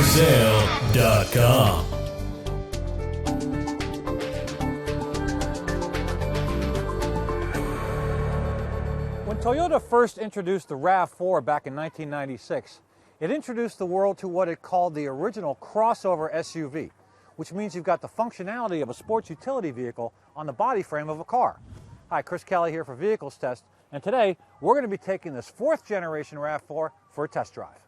AutosForSale.com. When Toyota first introduced the RAV4 back in 1996, it introduced the world to what it called the original crossover SUV, which means you've got the functionality of a sports utility vehicle on the body frame of a car. Hi, Chris Kelly here for Vehicles Test, and today we're going to be taking this 4th generation RAV4 for a test drive.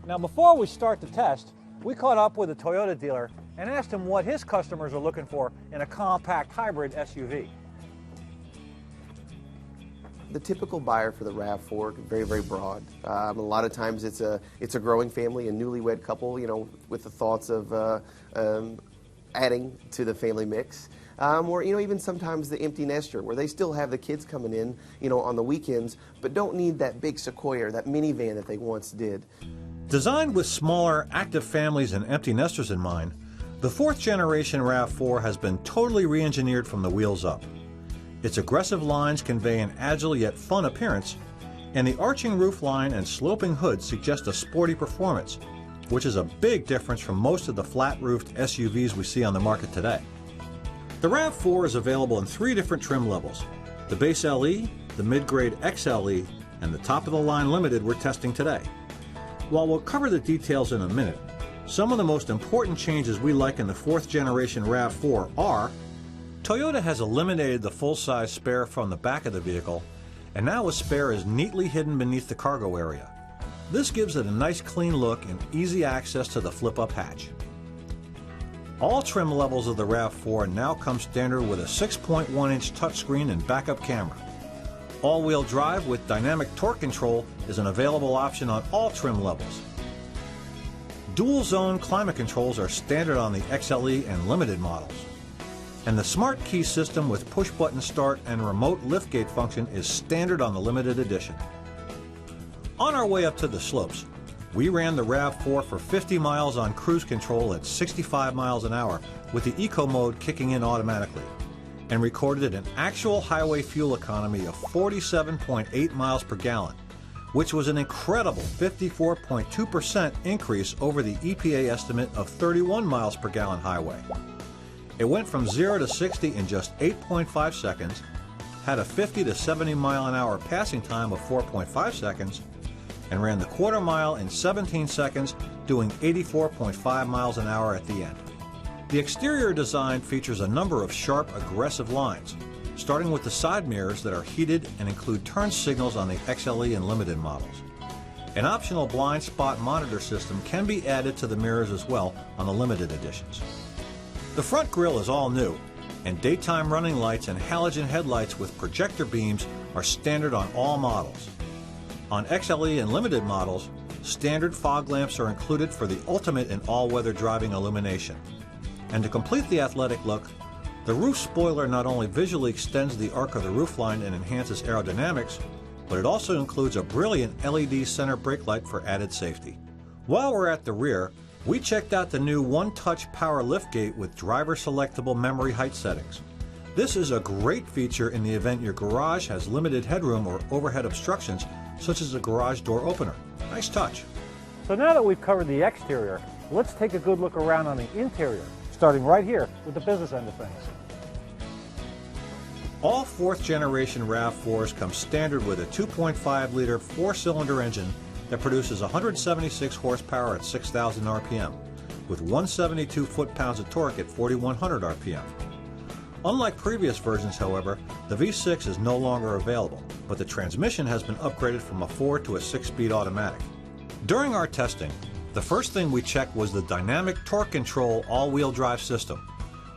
Now, before we start the test, we caught up with a Toyota dealer and asked him what his customers are looking for in a compact hybrid SUV. The typical buyer for the RAV4, very, very broad. A lot of times it's a growing family, a newlywed couple, with the thoughts of adding to the family mix. Or, even sometimes the empty nester, where they still have the kids coming in, on the weekends, but don't need that big Sequoia, that minivan that they once did. Designed with smaller, active families and empty nesters in mind, the 4th generation RAV4 has been totally re-engineered from the wheels up. Its aggressive lines convey an agile yet fun appearance, and the arching roofline and sloping hood suggest a sporty performance, which is a big difference from most of the flat-roofed SUVs we see on the market today. The RAV4 is available in 3 different trim levels: the base LE, the mid-grade XLE, and the top-of-the-line Limited we're testing today. While we'll cover the details in a minute, some of the most important changes we like in the 4th generation RAV4 are: Toyota has eliminated the full-size spare from the back of the vehicle, and now a spare is neatly hidden beneath the cargo area. This gives it a nice clean look and easy access to the flip-up hatch. All trim levels of the RAV4 now come standard with a 6.1-inch touchscreen and backup camera. All-wheel drive with dynamic torque control is an available option on all trim levels. Dual-zone climate controls are standard on the XLE and Limited models. And the Smart Key system with push-button start and remote liftgate function is standard on the Limited edition. On our way up to the slopes, we ran the RAV4 for 50 miles on cruise control at 65 miles an hour with the Eco mode kicking in automatically, and recorded an actual highway fuel economy of 47.8 miles per gallon, which was an incredible 54.2% increase over the EPA estimate of 31 miles per gallon highway. It went from 0 to 60 in just 8.5 seconds, had a 50 to 70 mile an hour passing time of 4.5 seconds, and ran the quarter mile in 17 seconds, doing 84.5 miles an hour at the end. The exterior design features a number of sharp, aggressive lines, starting with the side mirrors that are heated and include turn signals on the XLE and Limited models. An optional blind spot monitor system can be added to the mirrors as well on the Limited editions. The front grille is all new, and daytime running lights and halogen headlights with projector beams are standard on all models. On XLE and Limited models, standard fog lamps are included for the ultimate in all-weather driving illumination. And to complete the athletic look, the roof spoiler not only visually extends the arc of the roofline and enhances aerodynamics, but it also includes a brilliant LED center brake light for added safety. While we're at the rear, we checked out the new one-touch power liftgate with driver-selectable memory height settings. This is a great feature in the event your garage has limited headroom or overhead obstructions, such as a garage door opener. Nice touch. So now that we've covered the exterior, let's take a good look around on the interior, starting right here with the business end of things. All 4th generation RAV4s come standard with a 2.5-liter 4-cylinder engine that produces 176 horsepower at 6,000 RPM, with 172 foot-pounds of torque at 4,100 RPM. Unlike previous versions, however, the V6 is no longer available, but the transmission has been upgraded from a 4 to a 6-speed automatic. During our testing, the first thing we checked was the dynamic torque control all-wheel drive system,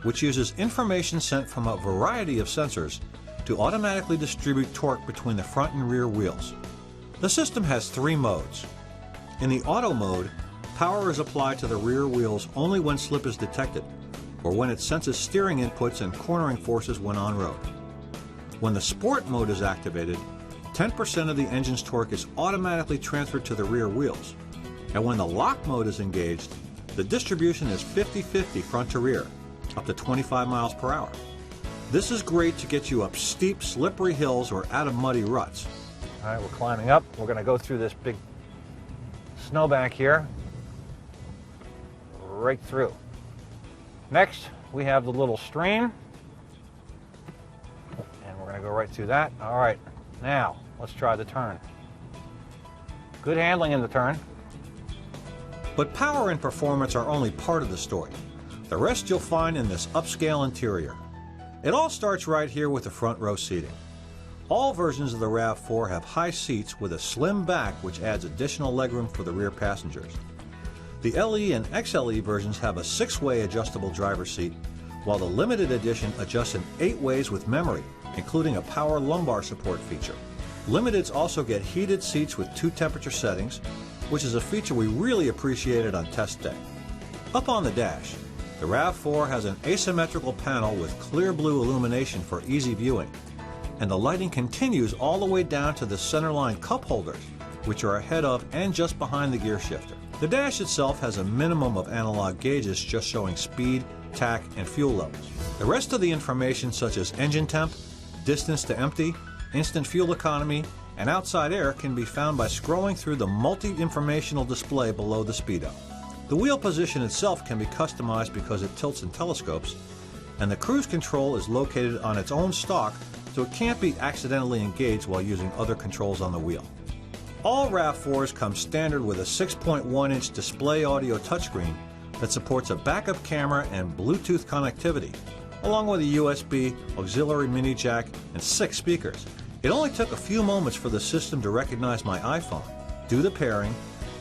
which uses information sent from a variety of sensors to automatically distribute torque between the front and rear wheels. The system has 3 modes. In the auto mode, power is applied to the rear wheels only when slip is detected, or when it senses steering inputs and cornering forces when on road. When the sport mode is activated, 10% of the engine's torque is automatically transferred to the rear wheels, and when the lock mode is engaged, the distribution is 50-50 front to rear, up to 25 miles per hour. This is great to get you up steep, slippery hills or out of muddy ruts. All right, we're climbing up. We're going to go through this big snowbank here. right through. Next, we have the little stream, and we're going to go right through that. All right, now let's try the turn. Good handling in the turn. But power and performance are only part of the story. The rest you'll find in this upscale interior. It all starts right here with the front row seating. All versions of the RAV4 have high seats with a slim back which adds additional legroom for the rear passengers. The LE and XLE versions have a 6-way adjustable driver's seat, while the limited edition adjusts in 8 ways with memory, including a power lumbar support feature. Limiteds also get heated seats with 2 temperature settings, which is a feature we really appreciated on test day. Up on the dash, the RAV4 has an asymmetrical panel with clear blue illumination for easy viewing, and the lighting continues all the way down to the centerline cup holders, which are ahead of and just behind the gear shifter. The dash itself has a minimum of analog gauges just showing speed, tach, and fuel levels. The rest of the information, such as engine temp, distance to empty, instant fuel economy, and outside air, can be found by scrolling through the multi-informational display below the speedo. The wheel position itself can be customized because it tilts and telescopes, and the cruise control is located on its own stalk, so it can't be accidentally engaged while using other controls on the wheel. All RAV4s come standard with a 6.1-inch display audio touchscreen that supports a backup camera and Bluetooth connectivity, along with a USB, auxiliary mini jack, and 6 speakers. It only took a few moments for the system to recognize my iPhone, do the pairing,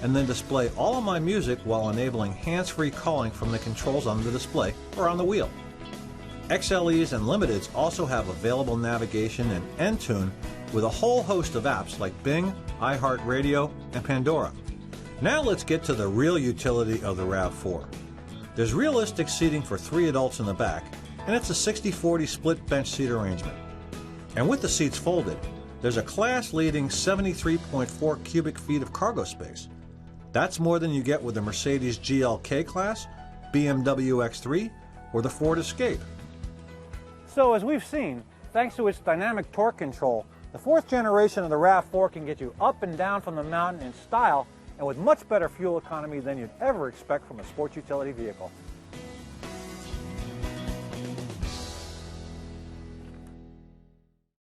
and then display all of my music while enabling hands-free calling from the controls on the display or on the wheel. XLEs and Limiteds also have available navigation and Entune with a whole host of apps like Bing, iHeartRadio, and Pandora. Now let's get to the real utility of the RAV4. There's realistic seating for 3 adults in the back, and it's a 60-40 split bench seat arrangement. And with the seats folded, there's a class-leading 73.4 cubic feet of cargo space. That's more than you get with the Mercedes GLK class, BMW X3, or the Ford Escape. So as we've seen, thanks to its dynamic torque control, the 4th generation of the RAV4 can get you up and down from the mountain in style and with much better fuel economy than you'd ever expect from a sports utility vehicle.